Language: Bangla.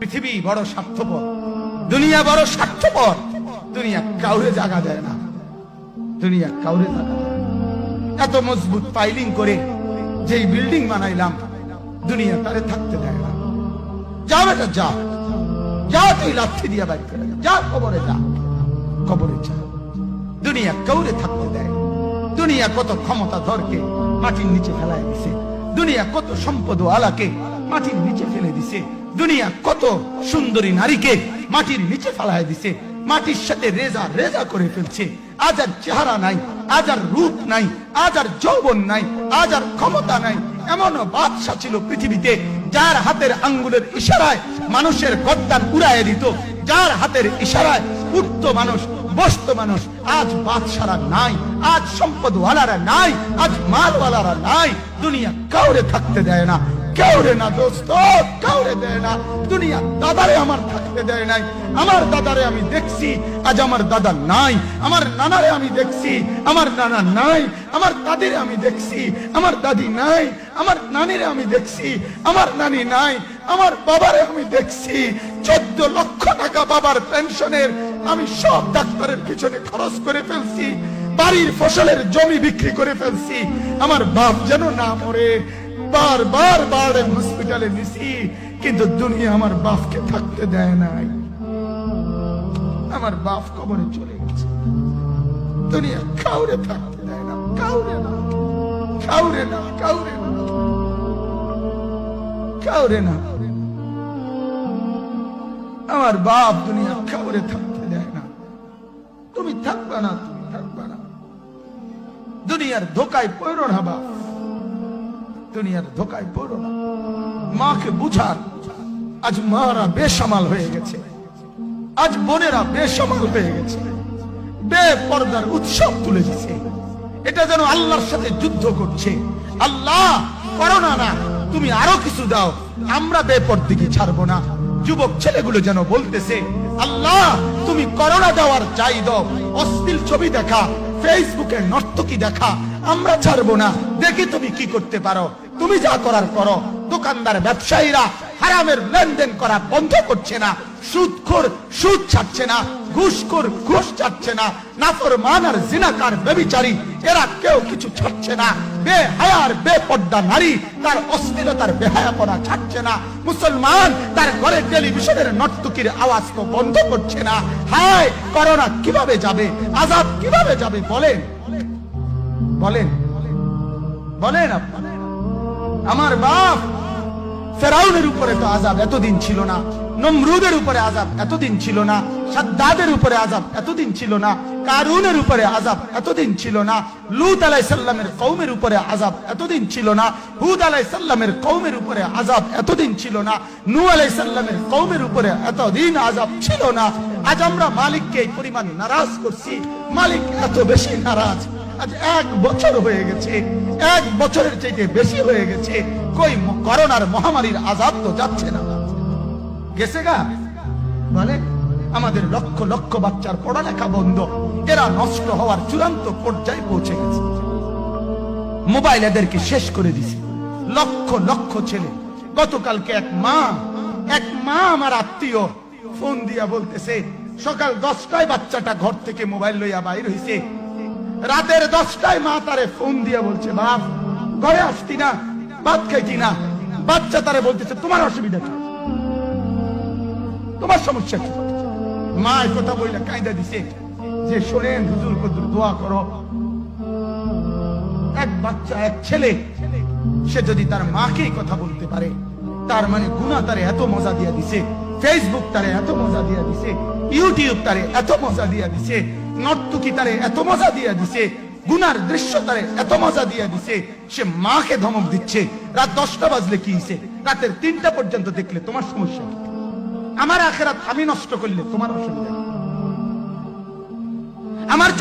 পৃথিবী বড় স্বার্থপর, দুনিয়া বড় স্বার্থপর। দুনিয়া কাউরে জায়গা দেয় না, দুনিয়া কাউরে জায়গা দেয় না। এত মজবুত পাইলিং করে যেই বিল্ডিং বানাইলাম, দুনিয়া তারে থাকতে দেয় না। যা বেটা যা, যা তুই লাথি দিয়া বাইর করে যা, কবরে যা, কবরে যা। দুনিয়া কাউরে থাকতে দেয়। দুনিয়া কত ক্ষমতা ধরকে মাটির নিচে ফেলায় দিছে, দুনিয়া কত সম্পদ আলাকে মাটির নিচে ফেলে দিছে, দুনিয়া কত সুন্দরী নারীকে মাটির নিচে ফেলায় দিছে, মাটির সাথে রেজা রেজা করে ফেলছে। আজ আর চেহারা নাই, আজ আর রূপ নাই, আজ আর যৌবন নাই, আজ আর ক্ষমতা নাই। এমনও বাদশা ছিল পৃথিবীতে যার হাতের আঙ্গুলের ইশারায় মানুষের গর্দান উড়াইয়ে দিত, যার হাতের ইশারায় উঠত মানুষ, বসত মানুষ। আজ বাদশারা নাই, আজ সম্পদওয়ালারা নাই, আজ মালওয়ালারা নাই। দুনিয়া কাউরে থাকতে দেয় না, কাউরে না দোস্ত, কাউরে দেয় না। দুনিয়া দাদারে আমার থাকতে দেয় নাই। আমার দাদারে আমি দেখছি, আজ আমার দাদা নাই। আমার নানারে আমি দেখছি, আমার নানা নাই। আমার দাদিরে আমি দেখছি, আমার দাদি নাই। আমার নানিরে আমি দেখছি, আমার নানি নাই। আমার বাবারে আমি দেখছি, 14 লক্ষ টাকা বাবার পেনশনের আমি সব ডাক্তারের পিছনে খরচ করে ফেলছি, বাড়ির ফসলের জমি বিক্রি করে ফেলছি। আমার বাপ যেন না মরে বারবার বারবার হসপিটালে নিছি, কিন্তু দুনিয়া আমার বাপকে থাকতে দেয় নাই। আমার বাপ কবরে চলে গেছে, দুনিয়া কাউরে থাকতে দেয় না, কাউরে না, কাউরে না, কাউরে না, কাউরে না। আমার বাপ দুনিয়া কাউরে থাকতে দেয় না। তুমি থাকবা না, তুমি থাকবা না। দুনিয়ার ধোকায় পড়ো না বাপ, দুনিয়ার ধোকায় পড়ো না। মাকে বুঝার, আজ মারা বেসামাল হয়ে গেছে, আজ বোনেরা বেসামাল হয়ে গেছে, বেপরদার উৎসব তুলে দিছে। এটা যেন আল্লাহর সাথে যুদ্ধ করছে। আল্লাহ করোনা না, তুমি আরো কিছু দাও, আমরা বেপরদিকে ছাড়বো না। যুবক ছেলেগুলো যেন বলতেছে, আল্লাহ তুমি করোনা দেওয়ার চাই দাও, অশ্লীল ছবি দেখা, ফেসবুকে নর্তকী দেখা আমরা ছাড়বো না। দেখি তুমি কি করতে পারো, তুমি যা করার করো। দোকানদার ব্যবসায়ীরা হারামের লেনদেন করা বন্ধ করছে না, সুদখোর সুদ ছাড়ছে না, ঘুষখোর ঘুষ ছাড়ছে না, নাফরমান আর জিনাকার ব্যভিচারী এরা কেউ কিছু ছাড়ছে না। বেহায়ার বেপর্দা নারী তার অশ্লীলতার বেহায়াপনা ছাড়ছে না। মুসলমান তার ঘরে টেলিভিশনের নর্তকীর আওয়াজ তো বন্ধ করছে না। হায় করোনা কিভাবে যাবে, আযাব কিভাবে যাবে বলেন, বলেন, বলেন আপনারা। আমার বাপ ফেরাউনের উপরে তো আযাব এতদিন ছিল না, নমরুদের উপরে আযাব এতদিন ছিল না, সাদ্দাদের উপরে আযাব এতদিন ছিল না, কারুনের উপরে আযাব এতদিন ছিল না, লূত আলাইহিস সালামের কওমের উপরে আযাব এতদিন ছিল না, হুদ আলাইহিস সালামের কওমের উপরে আযাব এতদিন ছিল না, নূহ আলাইহিস সালামের কওমের উপরে এতদিন আযাব ছিল না। আজ আমরা মালিককে এই পরিমাণ নারাজ করছি, মালিক এত বেশি নারাজ। আজ 1 বছর হয়ে গেছে, 1 বছরের চাইতে বেশি হয়ে গেছে, কই করোনার মহামারীর আযাব তো যাচ্ছে না, গেছে গা বলে। আমাদের লক্ষ লক্ষ বাচ্চার পড়ালেখা বন্ধ, এরা নষ্ট হওয়ার চূড়ান্ত পর্যায়ে পৌঁছে গেছে। মোবাইল এদেরকে শেষ করে দিছে, লক্ষ লক্ষ ছেলে। গতকালকে এক মা আমার আত্মীয় ফোন দিয়া বলতেছে, সকাল 10টায় বাচ্চাটা ঘর থেকে মোবাইল লইয়া বাইর হইছে, রাতের 10টায় মা তারে ফোন দিয়া বলছে, বাপ ঘরে আসতি না, ভাত খাইতি না। বাচ্চা তারে বলতেছে, তোমার অসুবিধা কি, তোমার সমস্যা কি? মা এই কথা বইলা কায়দা দিছে যে, শোনেন হুজুর কদ্দুর দোয়া করো। এক বাচ্চা, এক ছেলে, সে যদি তার মাকে কথা বলতে পারে, তার মানে গুনাহ তারে এত মজা দিয়া দিছে, ফেসবুক তারে এত মজা দিয়া দিছে, ইউটিউব তারে এত মজা দিয়া দিছে, নর্তকী তারে এত মজা দিয়া দিছে, গুনার দৃশ্য তারে এত মজা দিয়া দিছে, সে মাকে ধমক দিচ্ছে। রাত 10টা বাজলে কি হইছে, রাতের 3টা পর্যন্ত দেখলে তোমার সমস্যা কি? আমার আখিরাত আমি নষ্ট করলে তোমার অসুবিধা? আমার